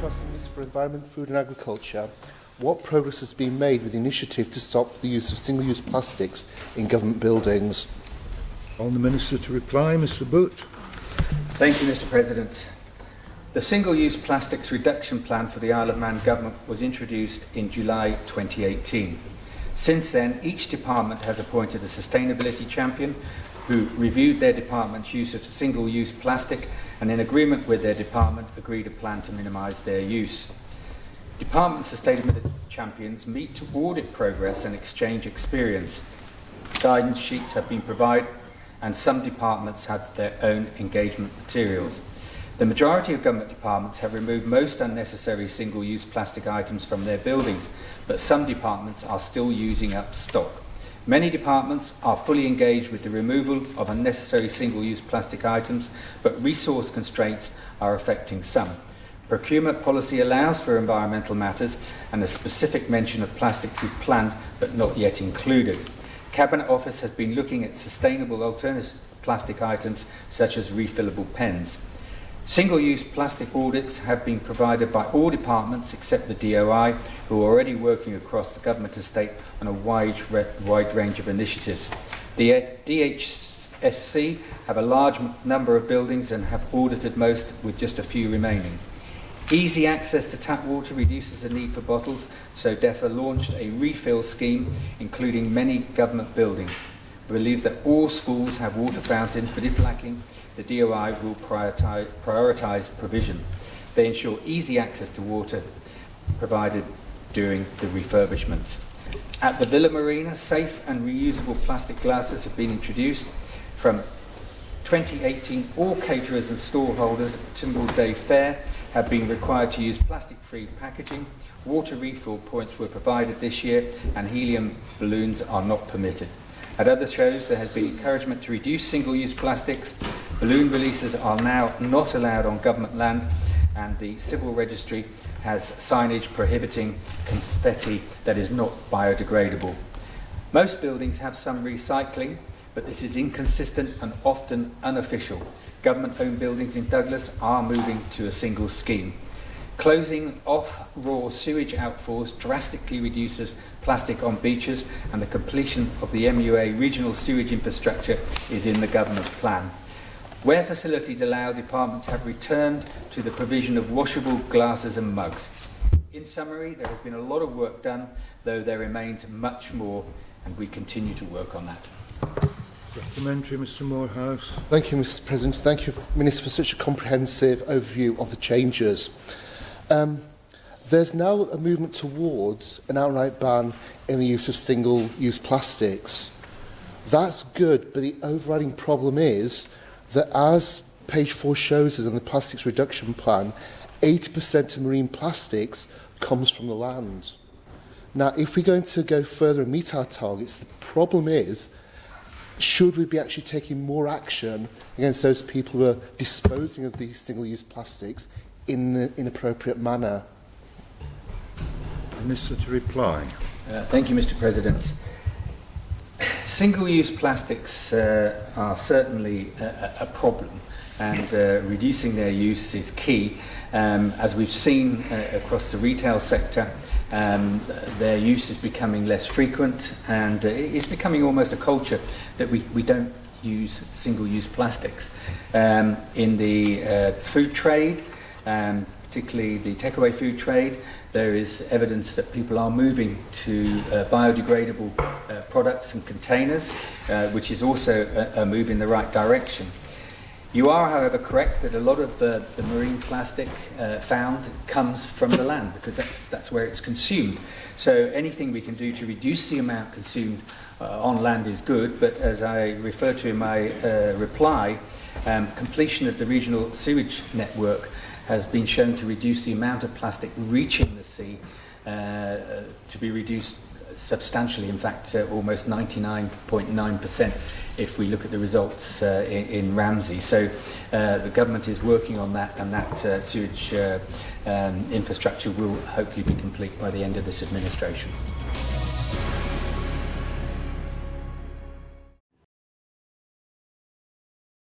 ask the Minister for Environment, Food and Agriculture what progress has been made with the initiative to stop the use of single-use plastics in government buildings. On the Minister to reply, Mr Boot. Thank you, Mr President. The Single-Use Plastics Reduction Plan for the Isle of Man Government was introduced in July 2018. Since then, each department has appointed a sustainability champion who reviewed their department's use of single-use plastic and, in agreement with their department, agreed a plan to minimise their use. Department sustainability champions meet to audit progress and exchange experience. Guidance sheets have been provided and some departments have their own engagement materials. The majority of government departments have removed most unnecessary single-use plastic items from their buildings, but some departments are still using up stock. Many departments are fully engaged with the removal of unnecessary single-use plastic items, but resource constraints are affecting some. Procurement policy allows for environmental matters, and a specific mention of plastics is planned but not yet included. Cabinet Office has been looking at sustainable alternative plastic items such as refillable pens. Single-use plastic audits have been provided by all departments except the DOI, who are already working across the government estate on a wide range of initiatives. The DHSC have a large number of buildings and have audited most, with just a few remaining. Easy access to tap water reduces the need for bottles, so DEFRA launched a refill scheme including many government buildings. We believe that all schools have water fountains, but if lacking, the DOI will prioritise provision. They ensure easy access to water provided during the refurbishment. At the Villa Marina, safe and reusable plastic glasses have been introduced. From 2018, all caterers and stallholders at Timble Day Fair have been required to use plastic-free packaging. Water refill points were provided this year, and helium balloons are not permitted. At other shows, there has been encouragement to reduce single-use plastics. Balloon releases are now not allowed on government land, and the Civil Registry has signage prohibiting confetti that is not biodegradable. Most buildings have some recycling, but this is inconsistent and often unofficial. Government-owned buildings in Douglas are moving to a single scheme. Closing off raw sewage outfalls drastically reduces plastic on beaches, and the completion of the MUA regional sewage infrastructure is in the government plan. Where facilities allow, departments have returned to the provision of washable glasses and mugs. In summary, there has been a lot of work done, though there remains much more, and we continue to work on that. Supplementary, Mr Moorhouse. Thank you, Mr President. Thank you, Minister, for such a comprehensive overview of the changes. There's now a movement towards an outright ban in the use of single-use plastics. That's good, but the overriding problem is that, as page 4 shows us in the Plastics Reduction Plan, 80% of marine plastics comes from the land. Now, if we're going to go further and meet our targets, the problem is, should we be actually taking more action against those people who are disposing of these single-use plastics in an inappropriate manner? Minister to reply. Thank you, Mr President. Single-use plastics are certainly a problem, and reducing their use is key. As we've seen across the retail sector, their use is becoming less frequent, and it's becoming almost a culture that we don't use single-use plastics. In the food trade, particularly the takeaway food trade, there is evidence that people are moving to biodegradable products and containers, which is also a move in the right direction. You are, however, correct that a lot of the marine plastic found comes from the land, because that's where it's consumed. So anything we can do to reduce the amount consumed on land is good, but as I referred to in my reply, completion of the regional sewage network has been shown to reduce the amount of plastic reaching the sea to be reduced substantially, in fact almost 99.9% if we look at the results in Ramsey. So the government is working on that, and that sewage infrastructure will hopefully be complete by the end of this administration.